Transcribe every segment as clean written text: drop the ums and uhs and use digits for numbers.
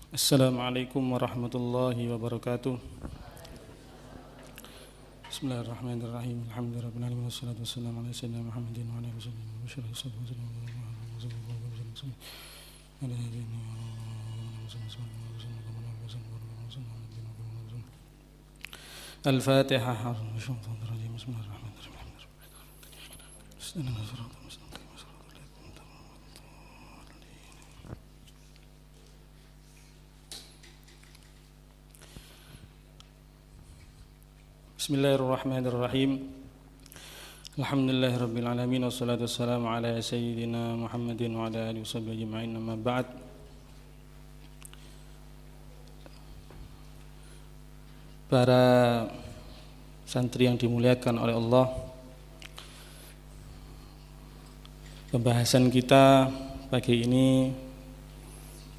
Assalamualaikum warahmatullahi wabarakatuh. Bismillahirrahmanirrahim. Alhamdulillahirabbil alamin wassalatu wassalamu ala sayyidina Muhammadin wa ala alihi wasallam. Al-Fatihah. Bismillahirrahmanirrahim. Alhamdulillahirabbil alamin wassalatu wassalamu ala sayyidina Muhammadin wa ala alihi washabbihi ajma'in. Amma ba'd. Para santri yang dimuliakan oleh Allah, pembahasan kita pagi ini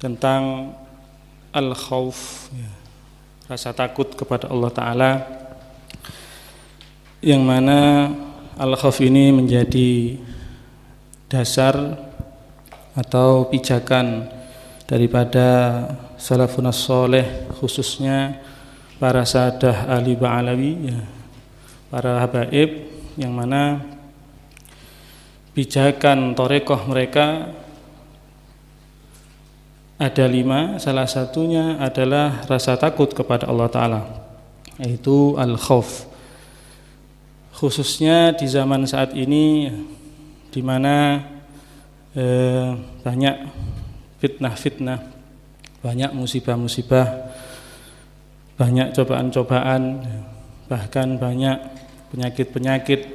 tentang al-khauf, rasa takut kepada Allah Ta'ala, yang mana al-khauf ini menjadi dasar atau pijakan daripada salafun as-soleh, khususnya para sahadah ahli ba'alawi, para habaib, yang mana pijakan torekoh mereka ada 5. Salah satunya adalah rasa takut kepada Allah Ta'ala, yaitu al-khauf. Khususnya di zaman saat ini, di mana banyak fitnah-fitnah, banyak musibah-musibah, banyak cobaan-cobaan, bahkan banyak penyakit-penyakit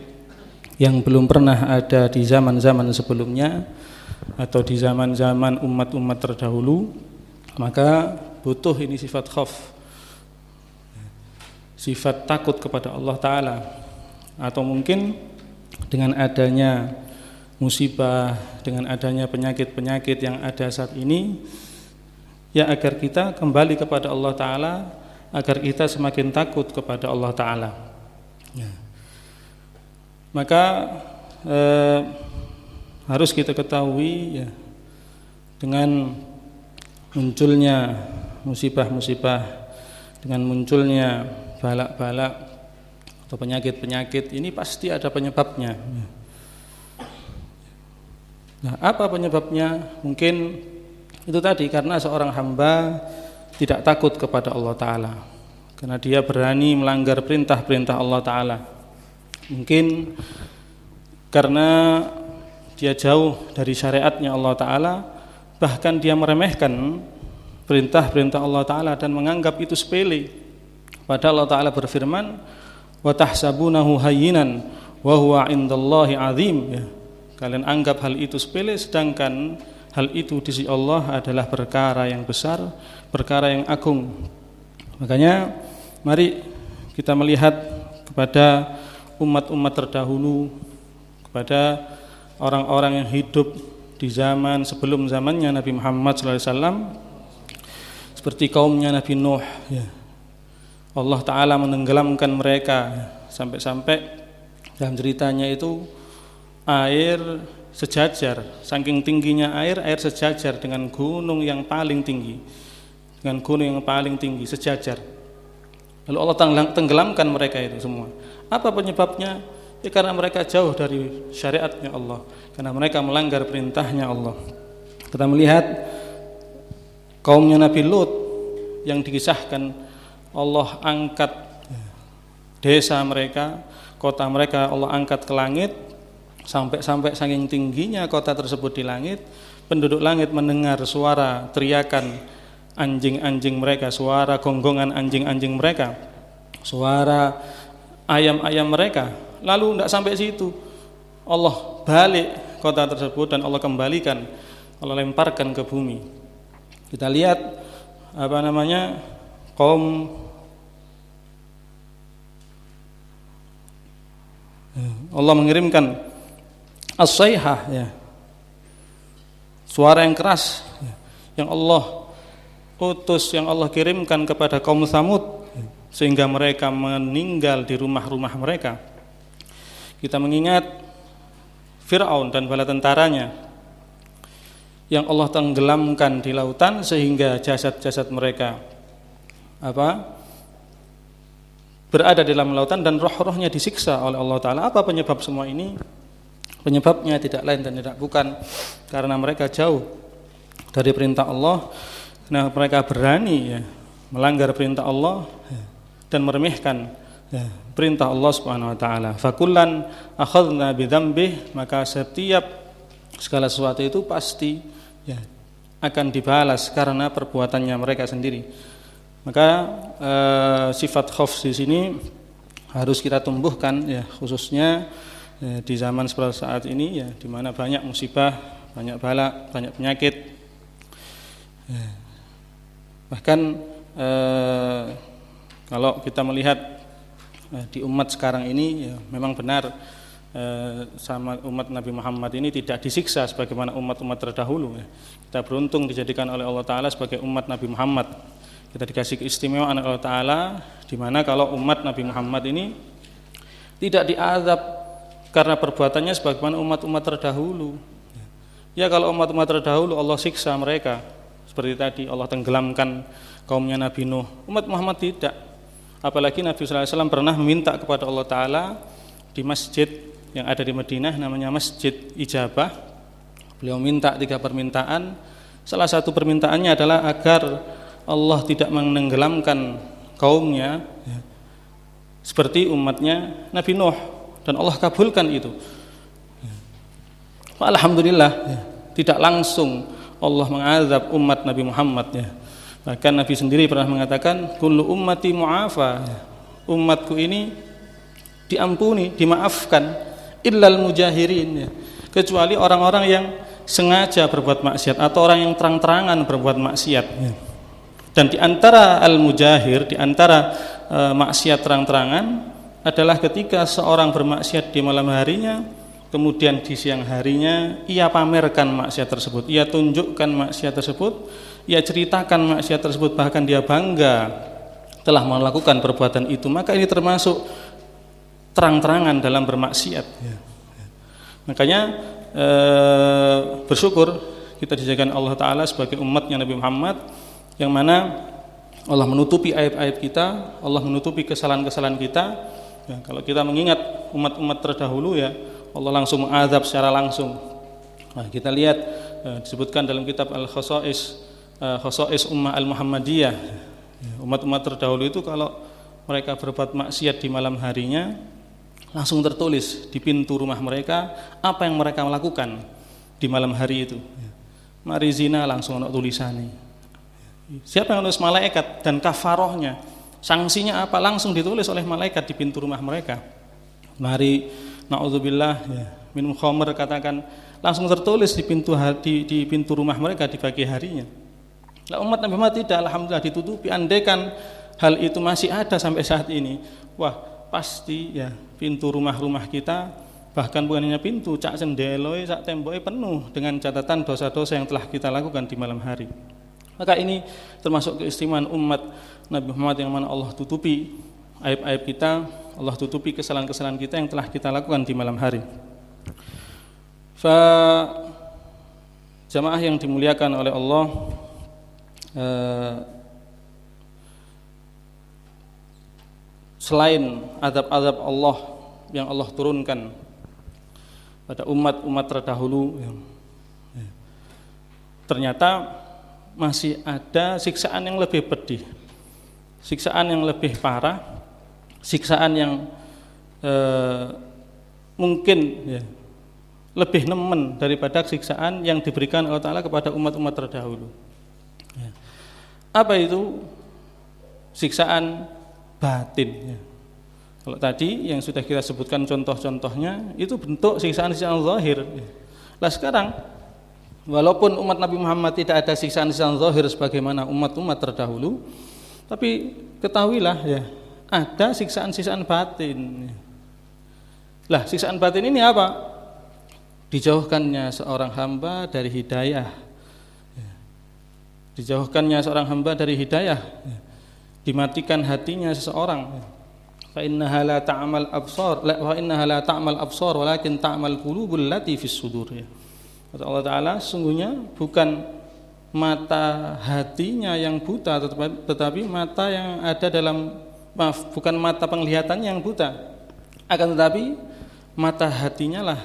yang belum pernah ada di zaman-zaman sebelumnya atau di zaman-zaman umat-umat terdahulu. Maka butuh ini sifat khauf, sifat takut kepada Allah Ta'ala. Atau mungkin dengan adanya musibah, dengan adanya penyakit-penyakit yang ada saat ini, ya agar kita kembali kepada Allah Ta'ala, agar kita semakin takut kepada Allah Ta'ala. Maka harus kita ketahui, dengan munculnya musibah-musibah, dengan munculnya balak-balak atau penyakit-penyakit ini, pasti ada penyebabnya. Nah, apa penyebabnya? Mungkin itu tadi, karena seorang hamba tidak takut kepada Allah Ta'ala, karena dia berani melanggar perintah-perintah Allah Ta'ala. Mungkin karena dia jauh dari syariatnya Allah Ta'ala, bahkan dia meremehkan perintah-perintah Allah Ta'ala dan menganggap itu sepele. Padahal Allah Ta'ala berfirman, wa tahsabunahu hayyinan wa huwa 'indallahi 'azim. Kalian anggap hal itu sepele, sedangkan hal itu di sisi Allah adalah perkara yang besar, perkara yang agung. Makanya mari kita melihat kepada umat-umat terdahulu, kepada orang-orang yang hidup di zaman sebelum zamannya Nabi Muhammad SAW, seperti kaumnya Nabi Nuh. Allah Ta'ala menenggelamkan mereka, sampai-sampai dalam ceritanya itu air sejajar, saking tingginya air sejajar dengan gunung yang paling tinggi, sejajar. Lalu Allah tenggelamkan mereka itu semua. Apa penyebabnya? Ya karena mereka jauh dari syariatnya Allah, karena mereka melanggar perintahnya Allah. Kita melihat kaumnya Nabi Lut yang dikisahkan, Allah angkat desa mereka, kota mereka, Allah angkat ke langit, sampai saking tingginya kota tersebut di langit, penduduk langit mendengar suara teriakan anjing-anjing mereka, suara gonggongan anjing-anjing mereka, suara ayam-ayam mereka. Lalu tidak sampai situ, Allah balik kota tersebut dan Allah kembalikan, Allah lemparkan ke bumi. Kita lihat kaum Allah mengirimkan as-sayhah, suara yang keras, yang Allah utus, yang Allah kirimkan kepada kaum Tsamud, sehingga mereka meninggal di rumah-rumah mereka. Kita mengingat Fir'aun dan bala tentaranya yang Allah tenggelamkan di lautan sehingga jasad-jasad mereka berada di dalam lautan dan roh-rohnya disiksa oleh Allah Ta'ala. Apa penyebab semua ini? Penyebabnya tidak lain dan tidak bukan karena mereka jauh dari perintah Allah. Nah, mereka berani melanggar perintah Allah dan meremehkan perintah Allah Subhanahu wa taala. Fakullan akhadna bidzambih, maka setiap segala sesuatu itu pasti akan dibalas karena perbuatannya mereka sendiri. Maka sifat khauf di sini harus kita tumbuhkan khususnya di zaman seperti saat ini di mana banyak musibah, banyak bala, banyak penyakit. Bahkan kalau kita melihat di umat sekarang ini memang benar sama umat Nabi Muhammad ini tidak disiksa sebagaimana umat-umat terdahulu. Kita beruntung dijadikan oleh Allah Ta'ala sebagai umat Nabi Muhammad. Kita dikasih keistimewaan oleh Allah Ta'ala, di mana kalau umat Nabi Muhammad ini tidak diazab karena perbuatannya sebagaimana umat-umat terdahulu. Ya, kalau umat-umat terdahulu Allah siksa mereka seperti tadi Allah tenggelamkan kaumnya Nabi Nuh. Umat Muhammad tidak. Apalagi Nabi sallallahu alaihi wasallam pernah meminta kepada Allah Ta'ala di masjid yang ada di Madinah, namanya Masjid Ijabah. Beliau minta 3 permintaan. Salah satu permintaannya adalah agar Allah tidak menenggelamkan kaumnya seperti umatnya Nabi Nuh, dan Allah kabulkan itu. Alhamdulillah, tidak langsung Allah mengazab umat Nabi Muhammad. Bahkan Nabi sendiri pernah mengatakan, kullu ummati mu'afa, umatku ini diampuni, dimaafkan, illal mujahirin, kecuali orang-orang yang sengaja berbuat maksiat atau orang yang terang-terangan berbuat maksiat. Dan di antara al-mujahir, di antara maksiat terang-terangan adalah ketika seorang bermaksiat di malam harinya, kemudian di siang harinya ia pamerkan maksiat tersebut, ia tunjukkan maksiat tersebut, ia ceritakan maksiat tersebut, bahkan dia bangga telah melakukan perbuatan itu, maka ini termasuk terang-terangan dalam bermaksiat. Makanya bersyukur kita dijadikan Allah Ta'ala sebagai umatnya Nabi Muhammad, yang mana Allah menutupi aib-aib kita, Allah menutupi kesalahan-kesalahan kita. Kalau kita mengingat umat-umat terdahulu Allah langsung mengazab secara langsung. Nah, kita lihat disebutkan dalam kitab Al-Khosa'is Ummah Al-Muhammadiyah. Umat-umat terdahulu itu kalau mereka berbuat maksiat di malam harinya, langsung tertulis di pintu rumah mereka apa yang mereka lakukan di malam hari itu. Mari zina, langsung ada tulisannya. Siapa yang nulis? Malaikat, dan kafarohnya, sanksinya apa, langsung ditulis oleh malaikat di pintu rumah mereka. Mari naudzubillah minum khamr, katakan, langsung tertulis di pintu rumah mereka di pagi harinya. Nah, umat Nabi Muhammad tidak, alhamdulillah ditutupi. Andaikan hal itu masih ada sampai saat ini, wah pasti pintu rumah-rumah kita, bahkan bukan hanya pintu, cak sendeloi, cak temboknya penuh dengan catatan dosa-dosa yang telah kita lakukan di malam hari. Maka ini termasuk keistimewaan umat Nabi Muhammad, yang mana Allah tutupi aib-aib kita, Allah tutupi kesalahan-kesalahan kita yang telah kita lakukan di malam hari. Jamaah yang dimuliakan oleh Allah, selain azab-azab Allah yang Allah turunkan pada umat-umat terdahulu, ternyata masih ada siksaan yang lebih pedih, siksaan yang lebih parah, siksaan yang mungkin lebih nemen daripada siksaan yang diberikan Allah Ta'ala kepada umat-umat terdahulu. Apa itu? Siksaan batin. Kalau tadi yang sudah kita sebutkan contoh-contohnya itu bentuk siksaan-siksaan zahir. Lah sekarang, walaupun umat Nabi Muhammad tidak ada siksaan-siksaan zahir sebagaimana umat-umat terdahulu, tapi ketahuilah ada siksaan-siksaan batin. Lah siksaan batin ini apa? Dijauhkannya seorang hamba dari hidayah, dijauhkannya seorang hamba dari hidayah, dimatikan hatinya seseorang. Fa innaha la ta'mal absar, wa innaha la ta'mal absar walakin ta'mal qulubul lati fis sudur. Kata Allah Ta'ala, sungguhnya bukan mata hatinya yang buta, tetapi mata yang ada dalam, bukan mata penglihatannya yang buta, akan tetapi mata hatinya lah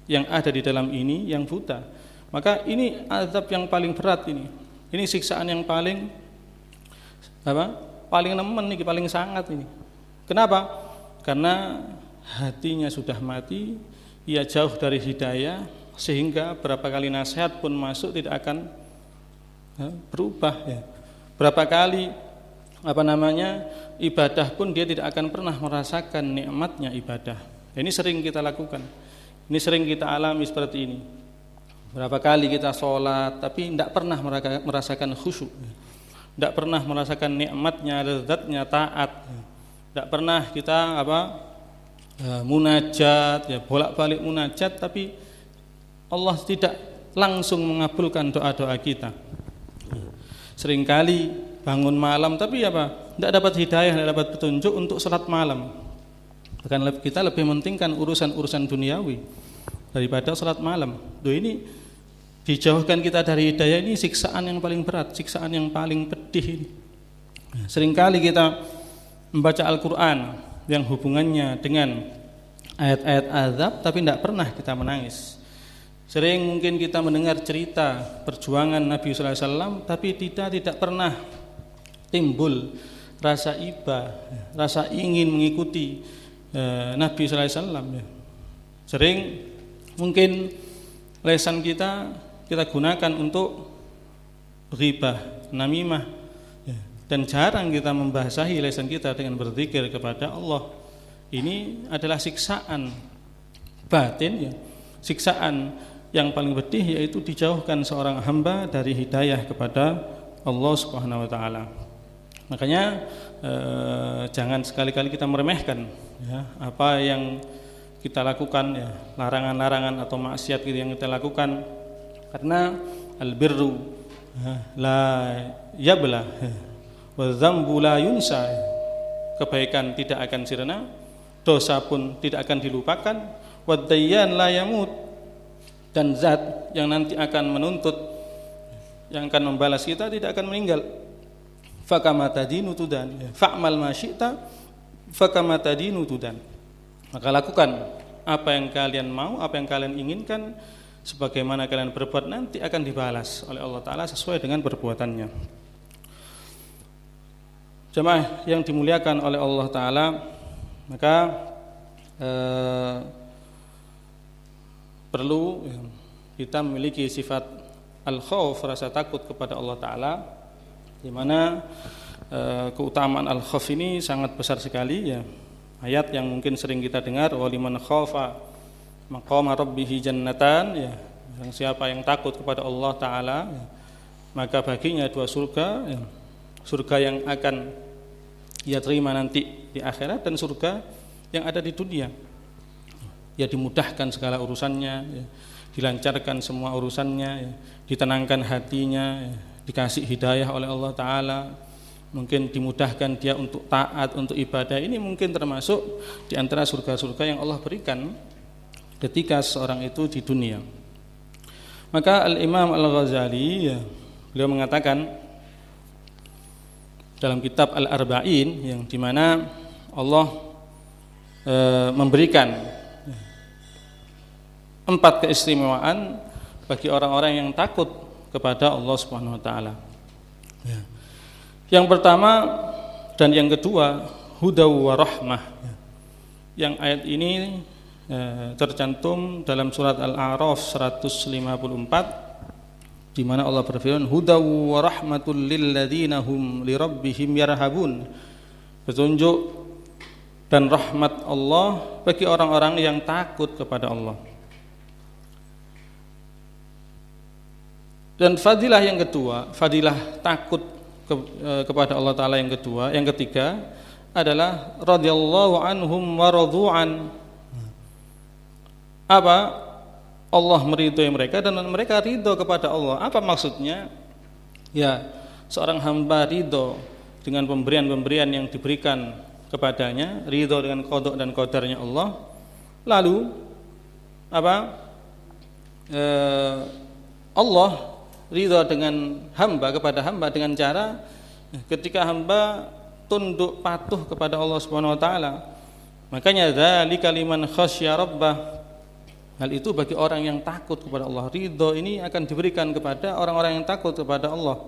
yang ada di dalam ini yang buta. Maka ini azab yang paling berat ini. Ini siksaan yang paling paling nemen nih, paling sangat ini. Kenapa? Karena hatinya sudah mati, ia jauh dari hidayah, sehingga berapa kali nasihat pun masuk tidak akan berubah ya. Berapa kali ibadah pun dia tidak akan pernah merasakan nikmatnya ibadah. Ini sering kita lakukan. Ini sering kita alami seperti ini. Berapa kali kita sholat tapi tidak pernah merasakan khusyuk, tidak pernah merasakan nikmatnya, lezatnya taat, tidak pernah kita munajat ya, bolak-balik munajat, tapi Allah tidak langsung mengabulkan doa-doa kita. Seringkali bangun malam tapi tidak dapat hidayah, tidak dapat petunjuk untuk salat malam. Bahkan kita lebih mementingkan urusan-urusan duniawi daripada salat malam. Ini dijauhkan kita dari hidayah, ini siksaan yang paling berat, siksaan yang paling pedih ini. Seringkali kita membaca Al-Quran yang hubungannya dengan ayat-ayat azab, tapi tidak pernah kita menangis. Sering mungkin kita mendengar cerita perjuangan Nabi sallallahu alaihi wasallam, tapi tidak pernah timbul rasa iba, rasa ingin mengikuti Nabi sallallahu alaihi wasallam. Sering mungkin lesan kita gunakan untuk ghibah, namimah, dan jarang kita membasahi lesan kita dengan berzikir kepada Allah. Ini adalah siksaan batin, siksaan yang paling pedih, yaitu dijauhkan seorang hamba dari hidayah kepada Allah Subhanahu wa taala. Makanya jangan sekali-kali kita meremehkan apa yang kita lakukan, larangan-larangan atau maksiat yang kita lakukan, karena albirru la yabla wa dzambu la yunsa, kebaikan tidak akan sirna, dosa pun tidak akan dilupakan, wa dayyan la yamut, dan zat yang nanti akan menuntut, yang akan membalas kita tidak akan meninggal. Fakama tadinu tudan, fa'mal ma syi'ta fakama tadinu tudan. Maka lakukan apa yang kalian mau, apa yang kalian inginkan, sebagaimana kalian berbuat nanti akan dibalas oleh Allah Ta'ala sesuai dengan perbuatannya. Jemaah yang dimuliakan oleh Allah Ta'ala, maka perlu kita memiliki sifat al-khauf, rasa takut kepada Allah Ta'ala, di mana keutamaan al-khauf ini sangat besar sekali ya. Ayat yang mungkin sering kita dengar, waliman khafa maqama rabbih jannatan ya, yang siapa yang takut kepada Allah Ta'ala ya, maka baginya dua surga ya, surga yang akan ia terima nanti di akhirat, dan surga yang ada di dunia. Ya, dimudahkan segala urusannya ya, dilancarkan semua urusannya ya, ditenangkan hatinya ya, dikasih hidayah oleh Allah Ta'ala, mungkin dimudahkan dia untuk taat, untuk ibadah. Ini mungkin termasuk di antara surga-surga yang Allah berikan ketika seorang itu di dunia. Maka Al-Imam Al-Ghazali ya, beliau mengatakan dalam kitab Al-Arba'in, yang dimana Allah memberikan 4 keistimewaan bagi orang-orang yang takut kepada Allah Subhanahu wa taala. Ya. Yang pertama dan yang kedua, hudaw wa rahmah. Yang ayat ini tercantum dalam surat Al-A'raf 154, di mana Allah berfirman, hudaw wa rahmatul lil ladzina hum li rabbihim yarhabun. Petunjuk dan rahmat Allah bagi orang-orang yang takut kepada Allah. Dan fadilah yang kedua, fadilah takut kepada Allah Ta'ala yang kedua, yang ketiga adalah radhiyallahu anhum wa radu'an. Apa? Allah meridhoi mereka dan mereka ridho kepada Allah. Apa maksudnya? Ya, seorang hamba ridho dengan pemberian-pemberian yang diberikan kepadanya, ridho dengan qada dan qadarnya Allah. Lalu apa? Allah ridha dengan hamba, kepada hamba dengan cara ketika hamba tunduk patuh kepada Allah Subhanahu wa taala. Makanya dzalika liman khasyya rabbah. Hal itu bagi orang yang takut kepada Allah. Ridho ini akan diberikan kepada orang-orang yang takut kepada Allah.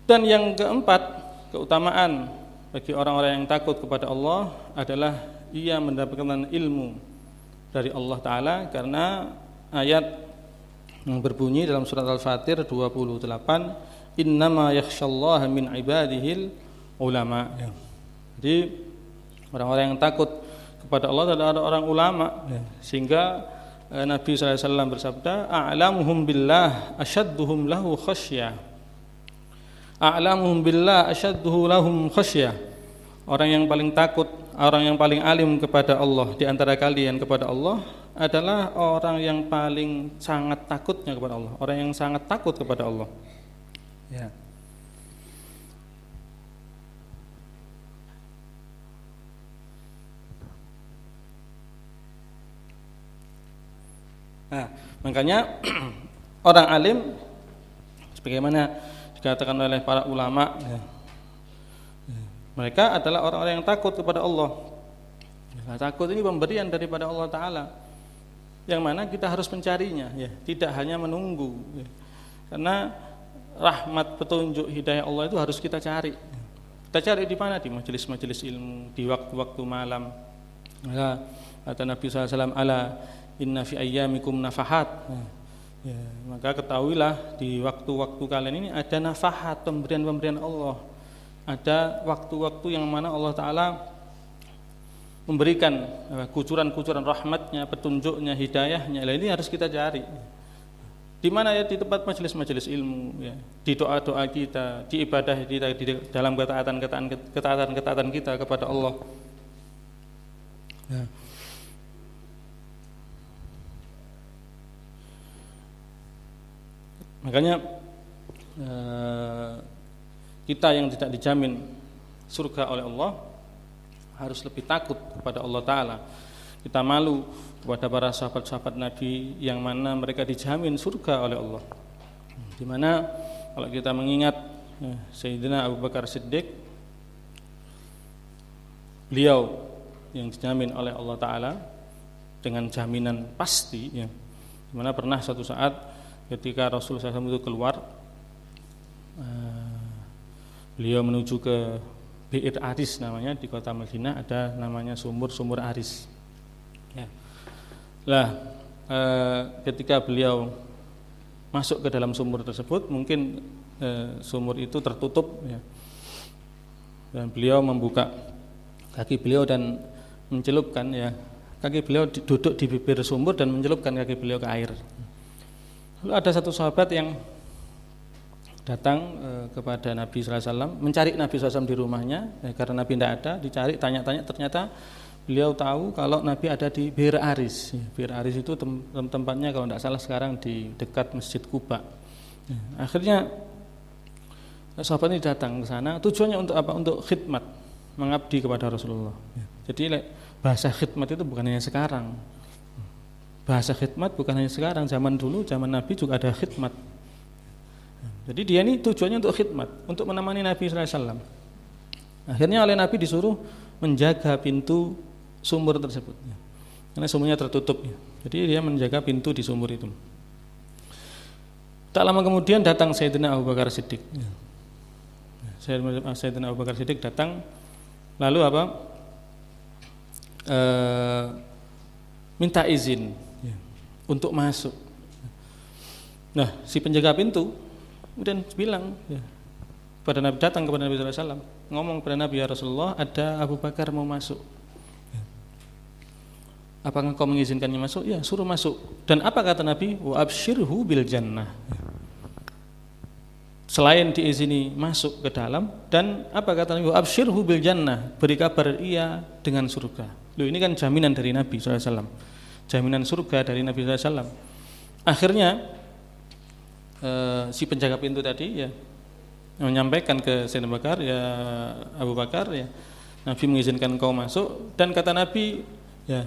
Dan yang keempat, keutamaan bagi orang-orang yang takut kepada Allah adalah ia mendapatkan ilmu dari Allah Ta'ala, karena ayat yang berbunyi dalam surat Al-Fatir 28, innama yakhsyallaha min ibadihil ulama. Jadi orang-orang yang takut kepada Allah adalah orang ulama, sehingga Nabi SAW bersabda, a'lamuhum billah asyadduhum lahu khasyah. A'lamuhum billah asyadduhu lahum khasyah. Orang yang paling takut, orang yang paling alim kepada Allah di antara kalian kepada Allah adalah orang yang paling sangat takutnya kepada Allah, orang yang sangat takut kepada Allah. Ya. Nah, makanya orang alim sebagaimana dikatakan oleh para ulama, mereka adalah orang-orang yang takut kepada Allah. Takut ini pemberian daripada Allah Ta'ala, yang mana kita harus mencarinya, tidak hanya menunggu, karena rahmat, petunjuk, hidayah Allah itu harus kita cari. Kita cari di mana? Di majelis-majelis ilmu, di waktu-waktu malam. Kata Nabi SAW, ala inna fi ayyamikum nafahat. Maka ketahuilah di waktu-waktu kalian ini ada nafahat, pemberian-pemberian Allah. Ada waktu-waktu yang mana Allah Ta'ala memberikan kucuran-kucuran rahmatnya, petunjuknya, hidayahnya. Ini harus kita cari. Di mana? Ya, di tempat majelis-majelis ilmu, ya, di doa-doa kita, di ibadah kita, di dalam ketaatan kita kepada Allah. Ya. Makanya kita yang tidak dijamin surga oleh Allah harus lebih takut kepada Allah Ta'ala. Kita malu kepada para sahabat-sahabat Nabi yang mana mereka dijamin surga oleh Allah. Di mana kalau kita mengingat Sayyidina Abu Bakar Siddiq, beliau yang dijamin oleh Allah Ta'ala dengan jaminan pasti, ya. Di mana pernah suatu saat ketika Rasulullah SAW itu keluar, beliau menuju ke Bi'ir Aris namanya, di kota Madinah ada namanya sumur Aris. Ya. Lah, ketika beliau masuk ke dalam sumur tersebut, mungkin sumur itu tertutup, ya. Dan beliau membuka kaki beliau dan mencelupkan, ya, kaki beliau duduk di bibir sumur dan mencelupkan kaki beliau ke air. Lalu ada satu sahabat yang datang kepada Nabi SAW, mencari Nabi SAW di rumahnya, karena Nabi tidak ada, dicari, tanya-tanya, ternyata beliau tahu kalau Nabi ada di Bir Aris. Bir Aris itu tempatnya kalau tidak salah sekarang di dekat Masjid Kuba. Akhirnya sahabat ini datang ke sana, tujuannya untuk apa? Untuk khidmat, mengabdi kepada Rasulullah. Jadi bahasa khidmat itu bukan hanya sekarang. Bahasa khidmat bukan hanya sekarang, zaman dulu, zaman Nabi juga ada khidmat. Jadi dia ini tujuannya untuk khidmat, untuk menemani Nabi SAW. Akhirnya oleh Nabi disuruh menjaga pintu sumur tersebut, karena sumurnya tertutup. Jadi dia menjaga pintu di sumur itu. Tak lama kemudian datang Sayyidina Abu Bakar Siddiq. Sayyidina Abu Bakar Siddiq datang, lalu apa? Minta izin untuk masuk. Nah, si penjaga pintu kemudian bilang, pada Nabi, datang kepada Nabi SAW, ngomong kepada Nabi, ya Rasulullah, ada Abu Bakar mau masuk. Apakah kau mengizinkannya masuk? Ya, suruh masuk. Dan apa kata Nabi? Wa absyirhu bil jannah. Selain diizini masuk ke dalam, dan apa kata Nabi? Wa absyirhu bil jannah, beri kabar ia dengan surga. Loh, ini kan jaminan dari Nabi SAW, jaminan surga dari Nabi SAW. Akhirnya si penjaga pintu tadi, ya, menyampaikan ke Sayyidina Abu Bakar, ya Abu Bakar, ya, Nabi mengizinkan kau masuk. Dan kata Nabi, ya,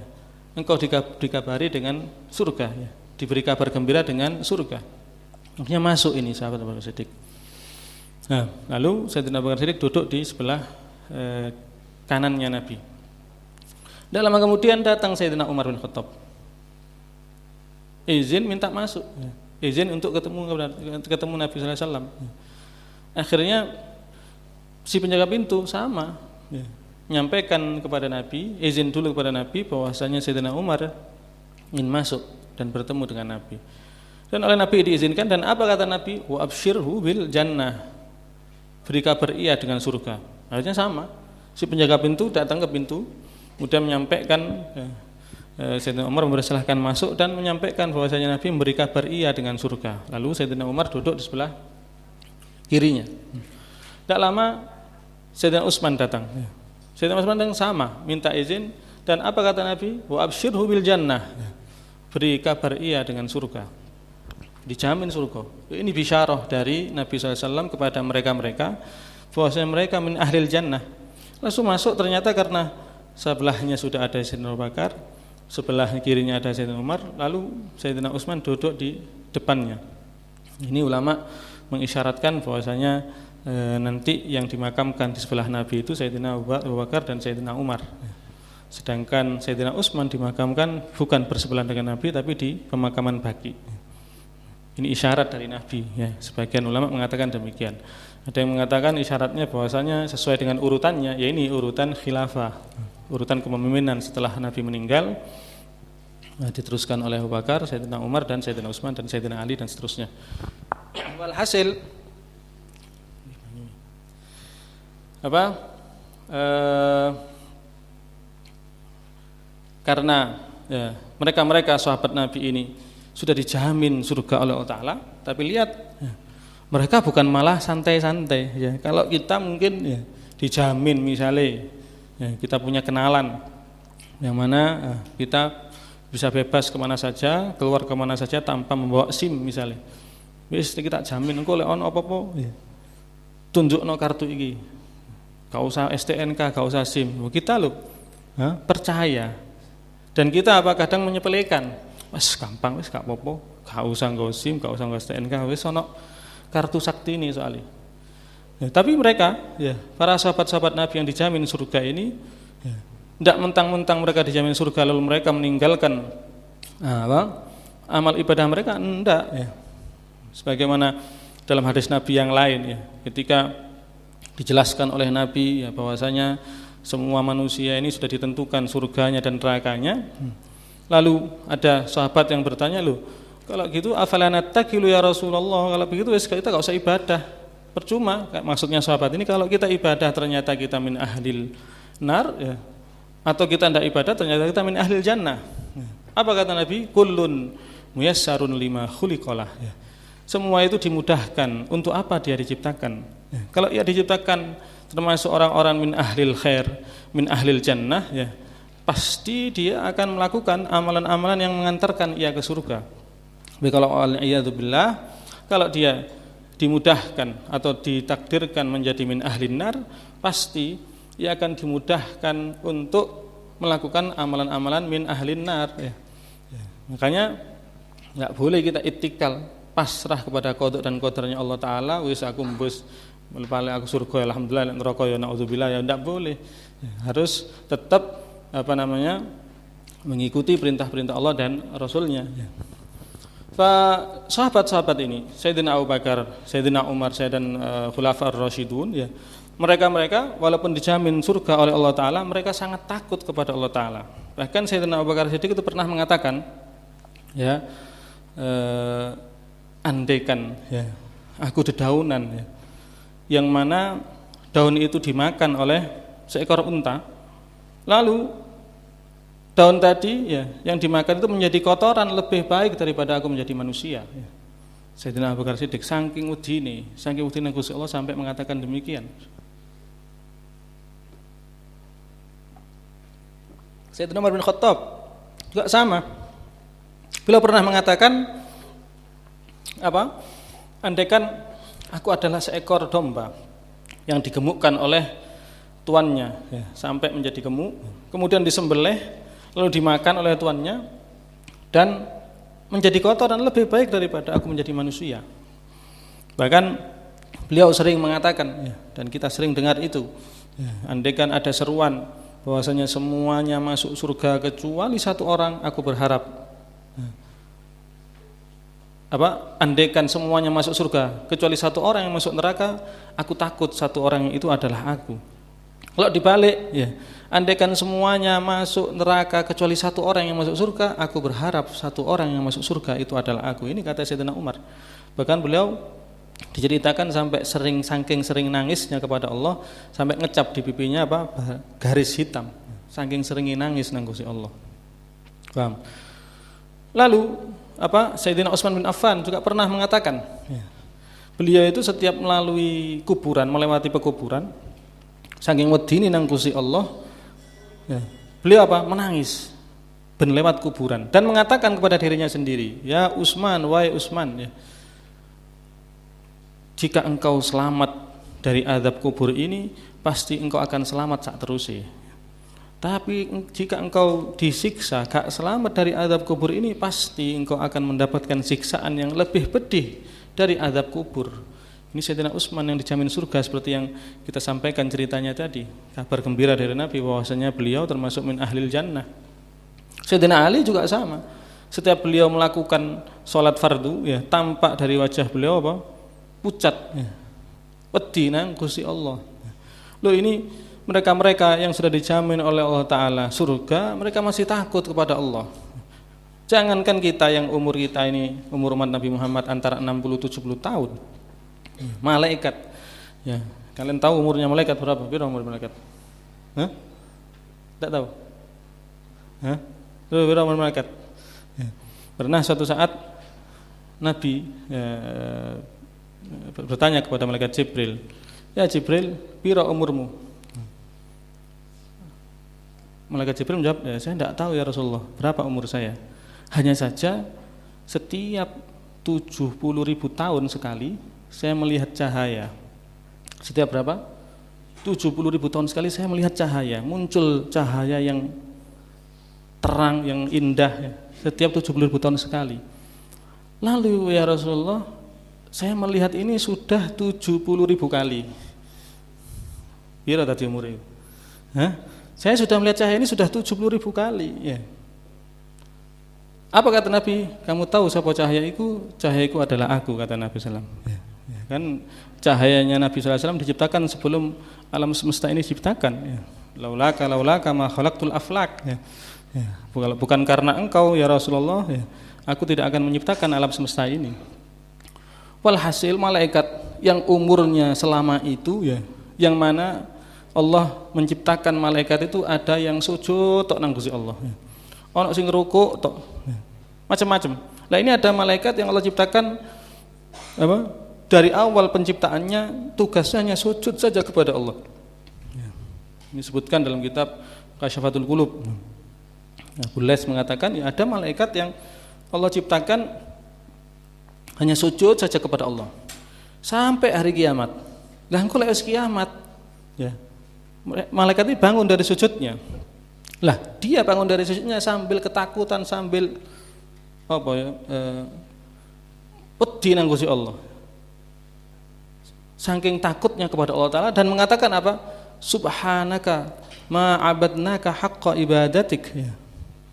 engkau dikabari dengan surga, ya. Diberi kabar gembira dengan surga. Maksudnya masuk ini sahabat Abu Bakar Siddiq. Nah, lalu Sayyidina Abu Bakar Siddiq duduk di sebelah kanannya Nabi. Tidak lama kemudian datang Sayyidina Umar bin Khattab. Izin minta masuk, izin untuk ketemu Nabi sallallahu alaihi wasallam. Akhirnya si penjaga pintu sama, menyampaikan kepada Nabi, izin dulu kepada Nabi bahwasanya Sayyidina Umar ingin masuk dan bertemu dengan Nabi. Dan oleh Nabi diizinkan, dan apa kata Nabi? Wa absyirhu bil jannah. Beri kabar ia dengan surga. Artinya sama. Si penjaga pintu datang ke pintu, kemudian menyampaikan, Sayyidina Umar mempersilahkan masuk dan menyampaikan bahwasanya Nabi memberi kabar ia dengan surga. Lalu Sayyidina Umar duduk di sebelah kirinya. Tidak lama Sayyidina Utsman datang. Sayyidina Utsman datang sama, minta izin, dan apa kata Nabi? Wa absyirhu bil jannah. Beri kabar ia dengan surga. Dijamin surga. Ini bisyarah dari Nabi SAW kepada mereka-mereka bahwasanya mereka min ahlil jannah. Langsung masuk, ternyata karena sebelahnya sudah ada Sayyidina Abu Bakar, sebelah kirinya ada Sayyidina Umar, lalu Sayyidina Utsman duduk di depannya. Ini ulama mengisyaratkan bahwasanya nanti yang dimakamkan di sebelah Nabi itu Sayyidina Abu Bakar dan Sayyidina Umar. Sedangkan Sayyidina Utsman dimakamkan bukan bersebelahan dengan Nabi tapi di pemakaman Baqi. Ini isyarat dari Nabi, ya. Sebagian ulama mengatakan demikian. Ada yang mengatakan isyaratnya bahwasanya sesuai dengan urutannya, ya ini urutan khilafah, urutan kepemimpinan setelah Nabi meninggal, diteruskan oleh Abu Bakar, Sayyidina Umar, dan Sayyidina Utsman, dan Sayyidina Ali, dan seterusnya. Walhasil karena mereka-mereka sahabat Nabi ini sudah dijamin surga oleh Allah Ta'ala, tapi lihat, mereka bukan malah santai-santai, ya. Kalau kita mungkin dijamin, misalnya kita punya kenalan yang mana kita bisa bebas kemana saja, keluar kemana saja tanpa membawa SIM misalnya. Wis kita jamin engko lek ono apa-apa tunjukno kartu iki. Gak usah STNK, gak usah SIM. Kita loh percaya. Dan kita kadang menyepelekan. Wis gampang, wis gak apa-apa. Gak usah nggo SIM, gak usah nggo STNK, wis ono kartu sakti ini soalnya. Tapi mereka, para sahabat-sahabat Nabi yang dijamin surga ini, tidak mentang-mentang mereka dijamin surga lalu mereka meninggalkan amal ibadah mereka, enggak, sebagaimana dalam hadis Nabi yang lain, ketika dijelaskan oleh Nabi bahwasanya semua manusia ini sudah ditentukan surganya dan nerakanya. Lalu ada sahabat yang bertanya, loh kalau gitu afala nattakilu ya Rasulullah, kalau begitu kita gak usah ibadah, percuma. Maksudnya sahabat ini, kalau kita ibadah ternyata kita min ahlil nar, atau kita tidak ibadah ternyata kita min ahlil jannah. Apa kata Nabi? Kullun muyassarun lima khuliqalah. Semua itu dimudahkan. Untuk apa dia diciptakan? Kalau ia diciptakan termasuk orang-orang min ahlil khair, min ahlil jannah, pasti dia akan melakukan amalan-amalan yang mengantarkan ia ke surga. Tapi kalau al-iyadzubillah, kalau dia dimudahkan atau ditakdirkan menjadi min ahlin nar, pasti ia akan dimudahkan untuk melakukan amalan-amalan min ahlin nar. Makanya nggak boleh kita ittikal, pasrah kepada qada dan qadarnya Allah Ta'ala. Wis aku mbus melepale aku surga, alhamdulillah, neraka ya naudzubillah, ya nggak boleh. Harus tetap mengikuti perintah-perintah Allah dan Rasulnya. Sahabat-sahabat ini, Sayyidina Abu Bakar, Sayyidina Umar, Sayyidina Khulafaur Rasyidun, mereka walaupun dijamin surga oleh Allah Ta'ala, mereka sangat takut kepada Allah Ta'ala. Bahkan Sayyidina Abu Bakar Siddiq itu pernah mengatakan, andaikan aku dedaunan, yang mana daun itu dimakan oleh seekor unta, lalu daun tadi yang dimakan itu menjadi kotoran, lebih baik daripada aku menjadi manusia. Sayyidina Abu Bakar Siddiq saking udine Gusti Allah sampai mengatakan demikian. Sayyidina Umar bin Khattab juga sama. Beliau pernah mengatakan andaikan aku adalah seekor domba yang digemukkan oleh tuannya sampai menjadi gemuk, kemudian disembelih, lalu dimakan oleh tuannya dan menjadi kotor dan lebih baik daripada aku menjadi manusia. Bahkan beliau sering mengatakan, dan kita sering dengar itu, andaikan ada seruan bahwasanya semuanya masuk surga kecuali satu orang, aku berharap andaikan semuanya masuk surga kecuali satu orang yang masuk neraka, aku takut satu orang itu adalah aku. Kalau dibalik, andaikan semuanya masuk neraka kecuali satu orang yang masuk surga, aku berharap satu orang yang masuk surga itu adalah aku. Ini kata Sayyidina Umar. Bahkan beliau diceritakan sampai saking sering nangisnya kepada Allah, sampai ngecap di pipinya garis hitam, saking sering nangis nanggusi Allah. Paham? Lalu Sayyidina Utsman bin Affan juga pernah mengatakan, beliau itu setiap melalui kuburan, melewati pekuburan, saking wedine nang Gusti Allah, beliau menangis ben lewat kuburan dan mengatakan kepada dirinya sendiri, ya Utsman, wahai Utsman, jika engkau selamat dari azab kubur ini, pasti engkau akan selamat sak terusé. Tapi jika engkau disiksa, gak selamat dari azab kubur ini, pasti engkau akan mendapatkan siksaan yang lebih pedih dari azab kubur. Ini Sayyidina Utsman yang dijamin surga, seperti yang kita sampaikan ceritanya tadi. Kabar gembira dari Nabi bahwasanya beliau termasuk min ahlil jannah. Sayyidina Ali juga sama. Setiap beliau melakukan sholat fardu, tampak dari wajah beliau pucat, wedi nang Gusti Allah. Loh, ini mereka-mereka yang sudah dijamin oleh Allah Ta'ala surga, mereka masih takut kepada Allah. Jangankan kita yang umur kita ini, umur umat Nabi Muhammad antara 60-70 tahun, malaikat, kalian tahu umurnya malaikat berapa? Berapa umur malaikat? Tidak tahu? Berapa umur malaikat? Pernah suatu saat Nabi bertanya kepada malaikat Jibril, ya Jibril, pira umurmu? Malaikat Jibril menjawab, saya tidak tahu ya Rasulullah, berapa umur saya. Hanya saja setiap 70.000 tahun sekali saya melihat cahaya. Setiap berapa? 70.000 tahun sekali saya melihat cahaya, muncul cahaya yang terang, yang indah, setiap 70.000 tahun sekali. Lalu ya Rasulullah, saya melihat ini sudah 70.000 kali. Berapa tadi umurnya? Saya sudah melihat cahaya ini sudah 70.000 kali. Apa kata Nabi? Kamu tahu siapa cahaya itu? Cahaya itu adalah aku, kata Nabi SAW. Kan cahayanya Nabi SAW diciptakan sebelum alam semesta ini diciptakan. Laulaka ma khalaqtul aflak. Bukan karena engkau ya Rasulullah, aku tidak akan menciptakan alam semesta ini. Walhasil malaikat yang umurnya selama itu, yang mana Allah menciptakan malaikat itu ada yang sujud tok nang Gusti Allah. Ono sing rukuk tok. Macam-macam. Nah, ini ada malaikat yang Allah ciptakan dari awal penciptaannya tugasnya hanya sujud saja kepada Allah. Ini disebutkan dalam kitab Kasyafatul Qulub. Abu Les mengatakan ada malaikat yang Allah ciptakan hanya sujud saja kepada Allah sampai hari kiamat. Lah engko lek wis kiamat, malaikat ini bangun dari sujudnya. Lah, dia bangun dari sujudnya sambil ketakutan, sambil wedi nang Gusti Allah. Saking takutnya kepada Allah Ta'ala dan mengatakan Subhanaka ma abadnaka haqqa ibadatik.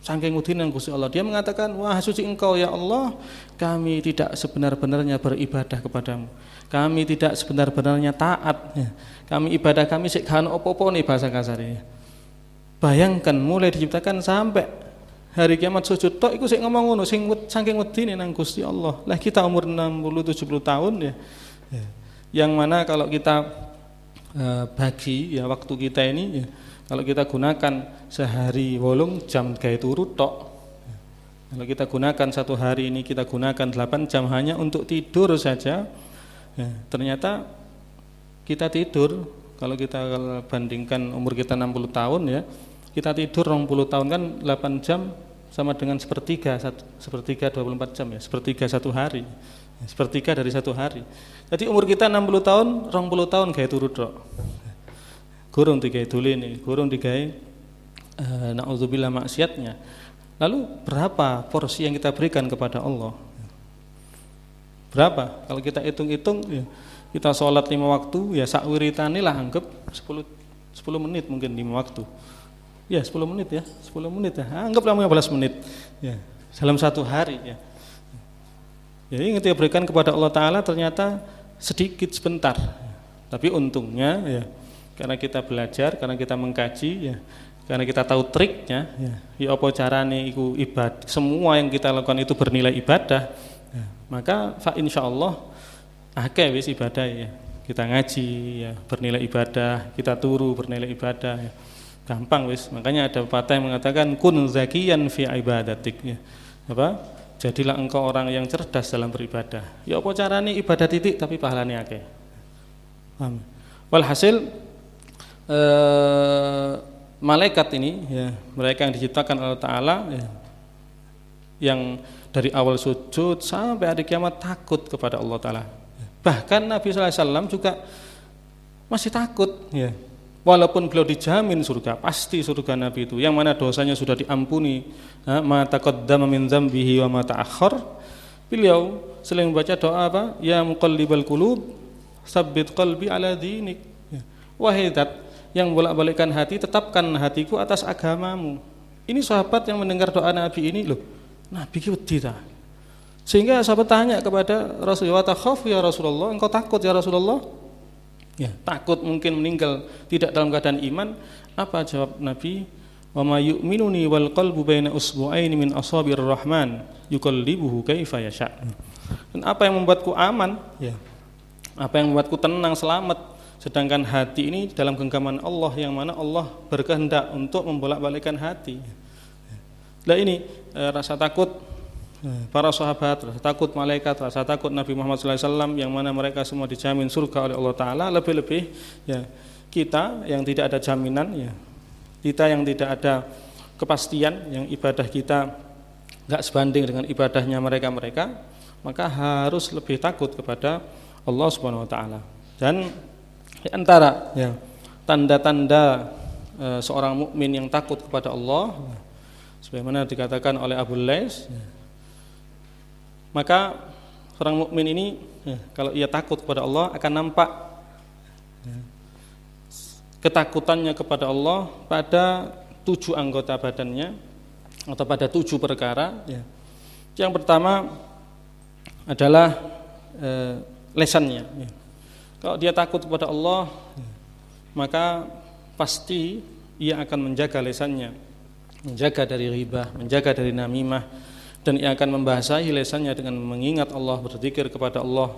Saking wedi nang Gusti Allah, dia mengatakan, wah suci engkau ya Allah, kami tidak sebenar-benarnya beribadah kepadamu. Kami tidak sebenar-benarnya taat. Kami ibadah kami sik kan opo-opo nih bahasa kasarnya. Bayangkan mulai diciptakan sampai hari kiamat sujud tok iku sik ngomong ngono, sing saking wedine nang Gusti Allah. Lah kita umur 60-70 tahun yang mana kalau kita bagi waktu kita ini kalau kita gunakan sehari 8 jam gawe turu tok. Kalau kita gunakan satu hari ini kita gunakan 8 jam hanya untuk tidur saja. Ternyata kita tidur, kalau kita bandingkan umur kita 60 tahun kita tidur 20 tahun kan 8 jam sama dengan sepertiga 24 jam sepertiga satu hari, sepertiga dari satu hari. Jadi umur kita 60 tahun, 20 tahun gawe turu tok. Gurung digawe dulene, gurung digawe na'udzubillah maksiatnya. Lalu berapa porsi yang kita berikan kepada Allah? Berapa? Kalau kita hitung-hitung ya, kita sholat 5 waktu ya sak wiritane lah anggap 10 menit mungkin 5 waktu. Ya 10 menit ya, 10 menit ya. Anggaplah 15 menit. Ya, dalam satu hari ya. Jadi ketika berikan kepada Allah Ta'ala ternyata sedikit sebentar. Tapi untungnya ya, karena kita belajar, karena kita mengkaji ya, karena kita tahu triknya ya apa carane iku ibadah, semua yang kita lakukan itu bernilai ibadah ya, maka fa insyaallah akeh wis ibadah ya. Kita ngaji ya bernilai ibadah, kita turu bernilai ibadah ya. Gampang wis. Makanya ada pepatah yang mengatakan kun zakiyan fi ibadatik ya. Apa? Jadilah engkau orang yang cerdas dalam beribadah. Ya apa carane ibadah titik tapi pahalane akeh. Paham? Walhasil malaikat ini ya, mereka yang diciptakan Allah Ta'ala ya, yang dari awal sujud sampai hari kiamat takut kepada Allah Ta'ala. Bahkan Nabi SAW juga masih takut ya. Walaupun beliau dijamin surga, pasti surga Nabi itu, yang mana dosanya sudah diampuni, ma taqaddama min dzambihi wa ma ta'akhkhar. Beliau sering membaca doa apa? Ya muqallibal qulub, tsabbit qalbi ala dinik. Wahai Zat yang bolak-balikkan hati, tetapkan hatiku atas agamamu. Ini sahabat yang mendengar doa Nabi ini, loh, Nabi ki wedi ta. Sehingga sahabat tanya kepada Rasulullah, "Takhafu ya Rasulullah, engkau takut ya Rasulullah?" Ya, takut mungkin meninggal tidak dalam keadaan iman. Apa jawab Nabi? "Wa ma yu'minuni wal qalbu baina usbu'aini min asabir rahman, yuqallibuhu kaifa yasha." Dan apa yang membuatku aman? Ya. Apa yang membuatku tenang, selamat? Sedangkan hati ini dalam genggaman Allah, yang mana Allah berkehendak untuk membolak-balikkan hati. Nah ini rasa takut para sahabat, rasa takut malaikat, rasa takut Nabi Muhammad SAW, yang mana mereka semua dijamin surga oleh Allah Ta'ala. Lebih-lebih ya, kita yang tidak ada jaminan ya, kita yang tidak ada kepastian, yang ibadah kita enggak sebanding dengan ibadahnya mereka-mereka, maka harus lebih takut kepada Allah Subhanahu wa Ta'ala. Dan di antara ya, tanda-tanda seorang mukmin yang takut kepada Allah, sebagaimana dikatakan oleh Abu Lais, maka seorang mukmin ini ya, kalau ia takut kepada Allah akan nampak ya, ketakutannya kepada Allah pada 7 anggota badannya atau pada 7 perkara. Ya. Yang pertama adalah lesannya. Ya. Kalau dia takut kepada Allah, maka pasti ia akan menjaga lisannya, menjaga dari ghibah, menjaga dari namimah, dan ia akan membasahi lisannya dengan mengingat Allah, berzikir kepada Allah.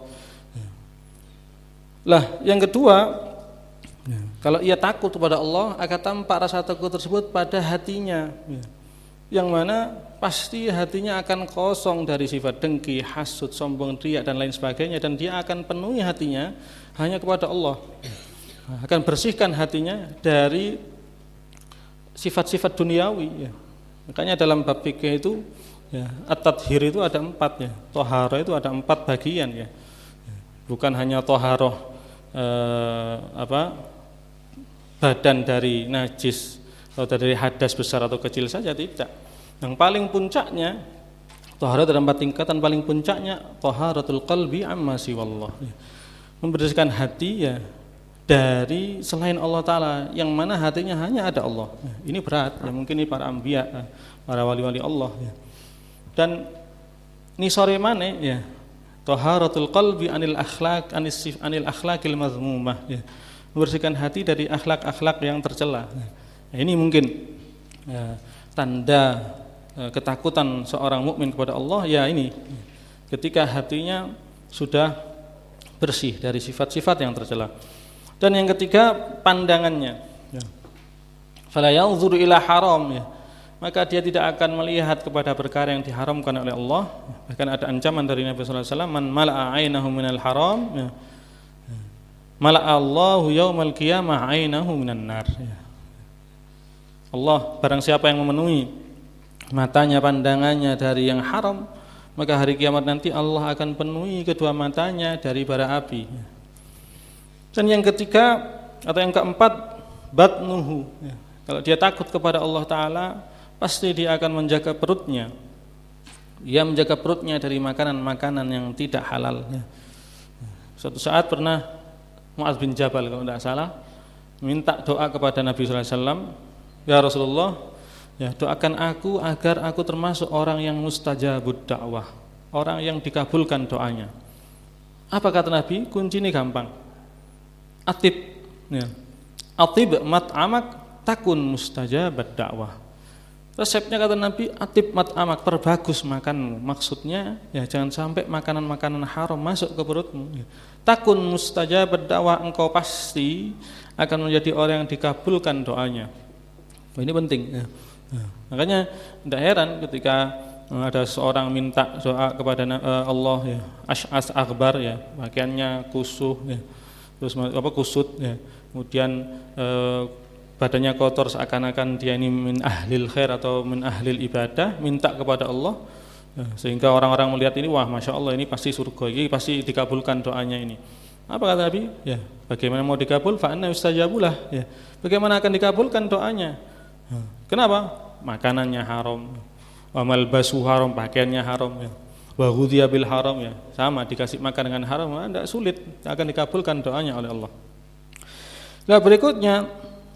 Lah, yang kedua, kalau ia takut kepada Allah, akan tampak rasa takut tersebut pada hatinya, yang mana pasti hatinya akan kosong dari sifat dengki, hasud, sombong, riya dan lain sebagainya, dan dia akan penuhi hatinya hanya kepada Allah. Akan bersihkan hatinya dari sifat-sifat duniawi ya. Makanya dalam bab fikih itu ya, at-tadhhir itu ada 4 ya. Thaharah itu ada 4 bagian ya. Bukan hanya thaharah badan dari najis atau dari hadas besar atau kecil saja, tidak. Yang paling puncaknya thaharah ada 4 tingkatan, paling puncaknya thaharatul qalbi amma siwallah. Membersihkan hati ya dari selain Allah Ta'ala, yang mana hatinya hanya ada Allah. Ini berat ya, mungkin ini para anbiya, para wali-wali Allah ya. Dan ini sore mana ya, taharatul qalbi anil akhlaqil mazmumah ya. Membersihkan hati dari akhlak-akhlak yang tercela ya. Ini mungkin ya, tanda ketakutan seorang mukmin kepada Allah ya, ini ketika hatinya sudah bersih dari sifat-sifat yang tercela. Dan yang ketiga, pandangannya ya. Fala yanzuru ila haram ya. Maka dia tidak akan melihat kepada perkara yang diharamkan oleh Allah. Bahkan ada ancaman dari Nabi sallallahu alaihi wasallam, man mala'a ainahu minal haram ya, mala'a Allahu yaumal qiyamah ainahu minan nar ya. Allah, barang siapa yang memenuhi matanya, pandangannya dari yang haram, maka hari kiamat nanti Allah akan penuhi kedua matanya dari bara api. Dan yang ketiga atau yang keempat, batnuhu ya. Kalau dia takut kepada Allah Ta'ala, pasti dia akan menjaga perutnya. Ia menjaga perutnya dari makanan-makanan yang tidak halal. Suatu saat pernah Mu'adz bin Jabal kalau tidak salah minta doa kepada Nabi SAW, ya Rasulullah, ya doakan aku agar aku termasuk orang yang mustajabud dakwah, orang yang dikabulkan doanya. Apa kata Nabi? Kunci ini gampang. Atib, ya. Atib mat'amak takun mustajabad dakwah. Resepnya kata Nabi, atib mat'amak, perbagus makanmu. Maksudnya ya jangan sampai makanan-makanan haram masuk ke perutmu. Takun mustajabad dakwah, engkau pasti akan menjadi orang yang dikabulkan doanya. Ini penting. Makanya tidak heran ketika ada seorang minta doa kepada Allah, ya, Ash'as Akbar, ya, pakaiannya kusuh, ya, terus kusut, ya, kemudian badannya kotor seakan-akan dia ini min ahlil khair atau min ahlil ibadah, minta kepada Allah, ya, sehingga orang-orang melihat ini, wah masya Allah ini pasti surga, ini pasti dikabulkan doanya ini. Apa kata Nabi? Ya, bagaimana mau dikabul? Fa'anna yustajabulah. Ya, bagaimana akan dikabulkan doanya? Kenapa? Makanannya haram, wa malbasu haram, pakaiannya haram, ya, wa ghudhiya bil haram, ya, sama dikasih makan dengan haram, tidak sulit akan dikabulkan doanya oleh Allah. Nah, berikutnya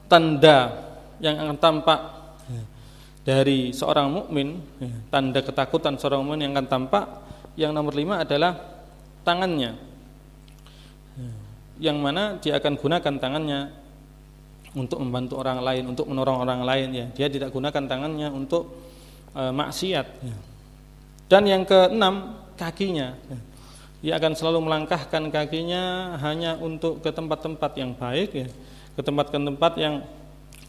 tanda yang akan tampak dari seorang mukmin, tanda ketakutan seorang mukmin yang akan tampak, yang nomor 5 adalah tangannya, yang mana dia akan gunakan tangannya untuk membantu orang lain, untuk menolong orang lain, ya. Dia tidak gunakan tangannya untuk maksiat, ya. Dan yang keenam, kakinya, ya. Dia akan selalu melangkahkan kakinya hanya untuk ke tempat-tempat yang baik, ya, ke tempat-tempat yang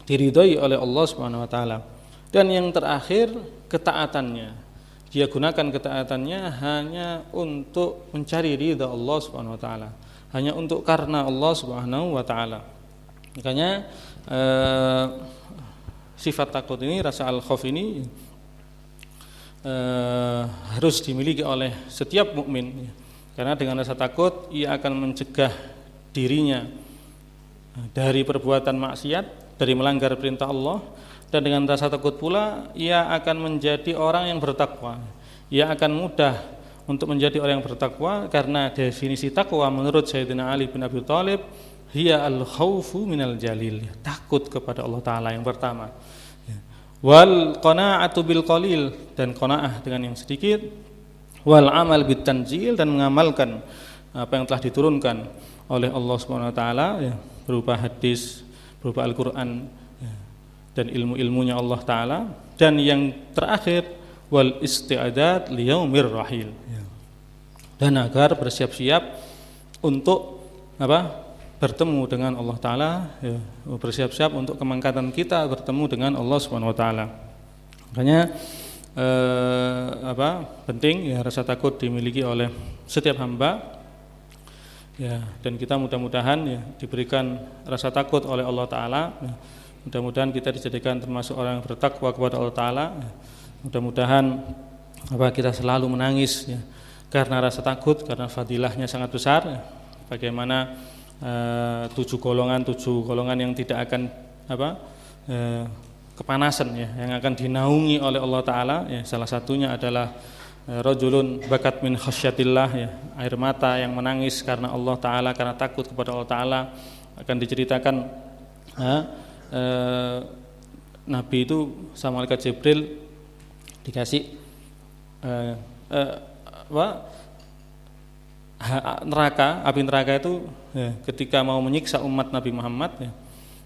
diridhoi oleh Allah Subhanahu wa taala. Dan yang terakhir, ketaatannya. Dia gunakan ketaatannya hanya untuk mencari ridha Allah Subhanahu wa taala, hanya untuk karena Allah Subhanahu wa taala. Makanya sifat takut ini, rasa al-khauf ini harus dimiliki oleh setiap mukmin, karena dengan rasa takut ia akan mencegah dirinya dari perbuatan maksiat, dari melanggar perintah Allah, dan dengan rasa takut pula ia akan menjadi orang yang bertakwa. Ia akan mudah untuk menjadi orang yang bertakwa, karena definisi takwa menurut Sayyidina Ali bin Abi Thalib, hiya al-khaufu minal jalil, takut kepada Allah Ta'ala yang pertama, wal qana'atu bil qalil, dan qanaah dengan yang sedikit, wal amal bit tanzil, dan mengamalkan apa yang telah diturunkan oleh Allah Subhanahu wa taala, ya, berupa hadis, berupa Al-Qur'an, ya, dan ilmu-ilmunya Allah Ta'ala. Dan yang terakhir, wal isti'adat liyaumir rahil, ya, dan agar bersiap-siap untuk apa? Bertemu dengan Allah Ta'ala, ya, bersiap-siap untuk kemangkatan kita bertemu dengan Allah Subhanahu wa taala. Makanya penting, ya, rasa takut dimiliki oleh setiap hamba, ya, dan kita mudah-mudahan, ya, diberikan rasa takut oleh Allah Ta'ala, ya. Mudah-mudahan kita dijadikan termasuk orang yang bertakwa kepada Allah Ta'ala, ya. Mudah-mudahan kita selalu menangis, ya, karena rasa takut, karena fadilahnya sangat besar, ya. Bagaimana 7 golongan yang tidak akan kepanasan, ya, yang akan dinaungi oleh Allah Ta'ala, ya. Salah satunya adalah rajulun bakat min khasyatillah, ya, air mata yang menangis karena Allah Ta'ala, karena takut kepada Allah Ta'ala. Akan diceritakan Nabi itu sama malaikat Jibril dikasih neraka, api neraka itu, ya, ketika mau menyiksa umat Nabi Muhammad, ya,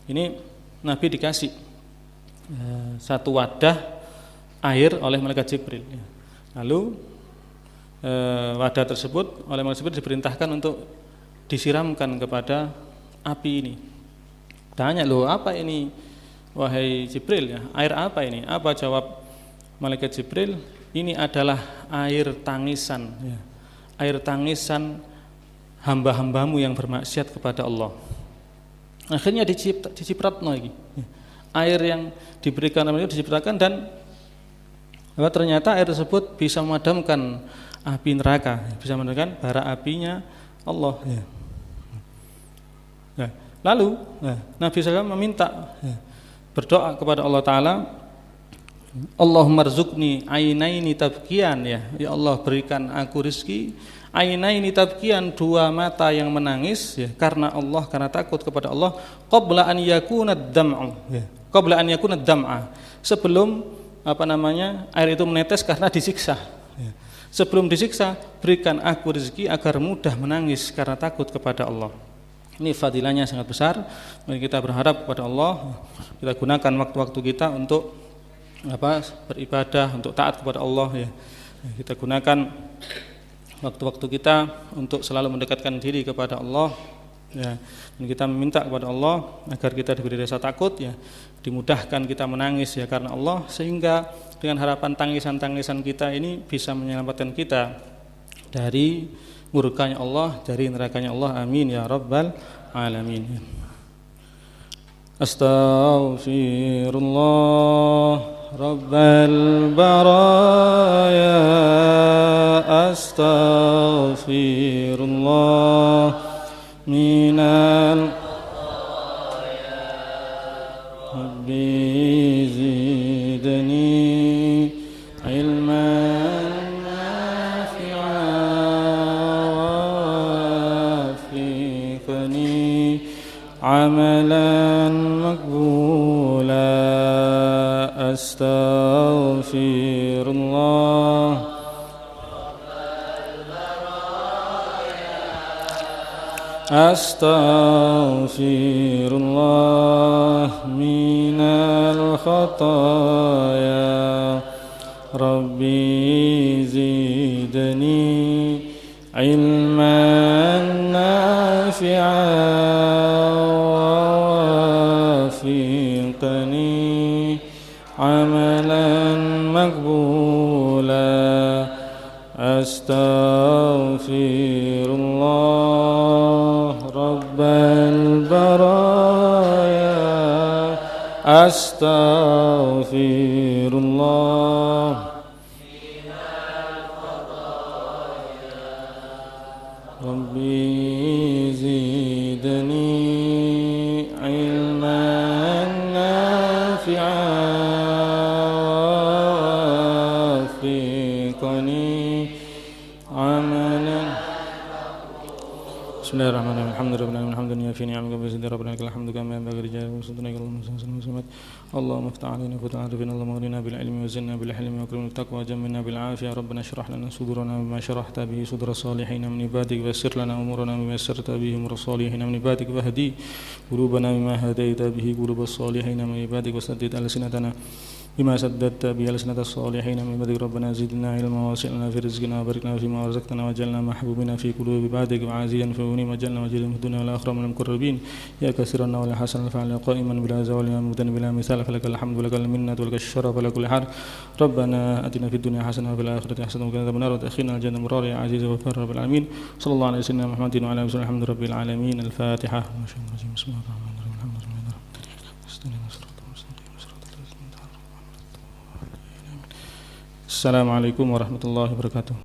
ini Nabi dikasih satu wadah air oleh malaikat Jibril, ya. Lalu wadah tersebut oleh malaikat Jibril diperintahkan untuk disiramkan kepada api ini. Tanya, loh, apa ini wahai Jibril, ya, air apa ini? Apa jawab malaikat Jibril? Ini adalah air tangisan, ya, air tangisan hamba-hambamu yang bermaksiat kepada Allah. Akhirnya dicipratno lagi, air yang diberikan oleh diciptakan, dan ternyata air tersebut bisa memadamkan api neraka, bisa memadamkan bara apinya Allah, ya. Nah, lalu Nabi SAW meminta, ya, berdoa kepada Allah Ta'ala, Allahumma rzuqni ainaini tabkian, ya Allah berikan aku rizki ainaini tabkian, dua mata yang menangis, ya, karena Allah, karena takut kepada Allah, qabla an yakuna ad-dam'u, ya, qabla an yakuna ad-dam'a, sebelum air itu menetes karena disiksa, ya. Sebelum disiksa, berikan aku rezeki agar mudah menangis karena takut kepada Allah. Ini fadilahnya sangat besar. Mari kita berharap kepada Allah, kita gunakan waktu-waktu kita untuk beribadah, untuk taat kepada Allah, ya. Kita gunakan waktu-waktu kita untuk selalu mendekatkan diri kepada Allah, ya. Dan kita meminta kepada Allah agar kita diberi rasa takut, ya, dimudahkan kita menangis, ya, karena Allah, sehingga dengan harapan tangisan-tangisan kita ini bisa menyelamatkan kita dari murkanya Allah, dari nerakanya Allah. Amin ya rabbal alamin. Astaghfirullah rabbal baraya, astaghfirullah minal rabbi zidni ilman nafi'an wafiqni amalan maqbula, astaghfirullah astaghfirullah minal khataya, rabbi zidni ilman nafi'an wafiqni amalan maqbula, astaghfirullah rabbal baraya, astaghfirullah rabbi zidni ilman nafi'an wafiqni amalan. Bismillahirrahmanirrahim. Alhamdulillah hamdan yafi ni'amaka wa yazid rabbana lakal hamdu kama yanbaghi li jalali sultanika Allahumma Allahumma iftah alaina fatah arifina Allahumma aghnina bil ilmi wa zinna bil hilmi wa akrimna taqwa wa jammilna bil afiyah rabbana shrah lana sudurana bima sharahta bihi sudra salihin min ibadik wa yassir lana umurana bima yassarta bihi umur salihin min ibadik wa hdi qulubana bima hadaita bihi qulubas salihin min ibadik wa saddid alsinatana بما سددت به ألسنة الصالحين من عبادك ربنا زدنا علما ووسعنا في رزقنا وباركنا فيما رزقتنا وجعلنا محبوبين في قلوب عبادك وعزيزا في عيونهم وجعلنا وجيلا في الدنيا والآخرة من المقربين يا كثيرا ولا حسنا فعل قائما بلا زوال مبدا بلا مثال فلك الحمد ولك المنة ولك الشرف ولك كل حال ربنا آتنا في الدنيا حسنة وفي الآخرة حسنة وقنا عذاب النار وأدخلنا الجنة مرار يا عزيز وغفار رب العالمين صلى الله عليه وسلم محمد وعلى آله وسلم الحمد رب العالمين. الفاتحة. بسم الله الرحمن الرحيم الحمد لله Assalamualaikum warahmatullahi wabarakatuh.